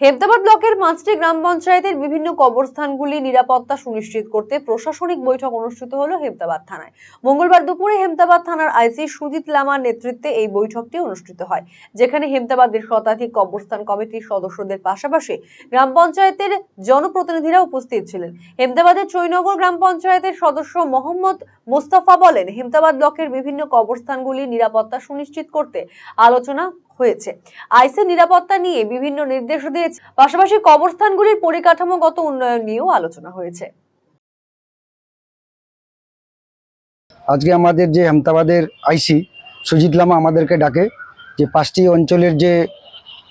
হেমতাবাদ ব্লকের 5টি গ্রাম পঞ্চায়েতের বিভিন্ন কবরস্থানগুলি নিরাপত্তা সুনিশ্চিত করতে প্রশাসনিক বৈঠক অনুষ্ঠিত হলো হেমতাবাদ থানায়। মঙ্গলবার দুপুরে হেমতাবাদ থানার আইসি সুজিত লামার নেতৃত্বে এই বৈঠকটি অনুষ্ঠিত হয়, যেখানে হেমতাবাদের শতাধিক কবরস্থান কমিটির সদস্যদের পাশাপাশি গ্রাম পঞ্চায়েতের জনপ্রতিনিধিরা উপস্থিত ছিলেন। হেমতাবাদের চৈনগর গ্রাম পঞ্চায়েতের সদস্য মোহাম্মদ মোস্তফা বলেন, হেমতাবাদ ব্লকের বিভিন্ন কবরস্থানগুলি নিরাপত্তা সুনিশ্চিত করতে আলোচনা হয়েছে। আইসি নিরাপত্তা নিয়ে বিভিন্ন নির্দেশ দিয়েছে, পাশাপাশি কবরস্থানগুলির পরিকাঠামোগত উন্নয়ন নিয়েও আলোচনা হয়েছে। আজকে আমাদের যে হেমতাবাদের আইসি সুজিত লামা আমাদেরকে ডাকে যে 5টি অঞ্চলের যে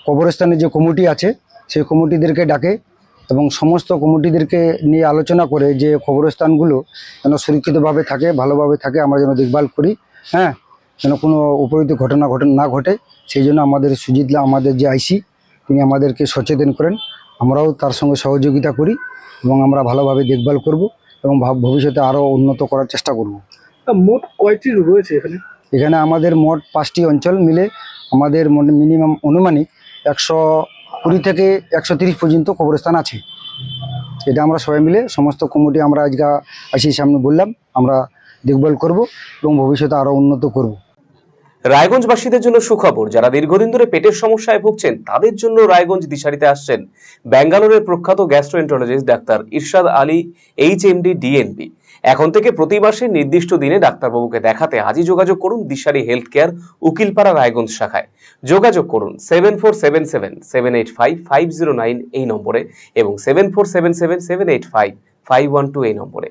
কবরস্থানের যে কমিটি আছে সেই কমিটিদেরকে ডাকে এবং সমস্ত কমিটিদেরকে নিয়ে আলোচনা করে যে কবরস্থানগুলো যেন সুরক্ষিতভাবে থাকে, ভালোভাবে থাকে, আমরা যেন দেখভাল করি, হ্যাঁ, যেন কোনো উপরিত ঘটনা না ঘটে। সেই জন্য আমাদের সুজিত লামা, আমাদের যে আইসি, তিনি আমাদেরকে সচেতন করেন। আমরাও তার সঙ্গে সহযোগিতা করি এবং আমরা ভালোভাবে দেখভাল করব এবং ভবিষ্যতে আরও উন্নত করার চেষ্টা করব। মোট কয়টি রয়েছে এখানে? এখানে আমাদের মোট 5টি অঞ্চল মিলে আমাদের মিনিমাম অনুমানিক 120 থেকে 130 পর্যন্ত কবরস্থান আছে। এটা আমরা সবাই মিলে সমস্ত কমিটি আমরা আজকে আইসির সামনে বললাম আমরা দেখভাল করব এবং ভবিষ্যতে আরও উন্নত করব। রায়গঞ্জবাসীদের জন্য সুখবর, যারা দীর্ঘদিন ধরে পেটের সমস্যায় ভুগছেন তাদের জন্য রায়গঞ্জ দিশারিতে আসছেন ব্যাঙ্গালোরের প্রখ্যাত গ্যাস্ট্রোএন্টারোলজিস্ট ডাক্তার ইরশাদ আলী HMD DNB। এখন থেকে প্রতি মাসে নির্দিষ্ট দিনে ডাক্তারবাবুকে দেখাতে আজই যোগাযোগ করুন দিশারি হেলথ কেয়ার, উকিলপাড়া, রায়গঞ্জ শাখায়। যোগাযোগ করুন 7477785509 এই নম্বরে এবং 7477785512 এই নম্বরে।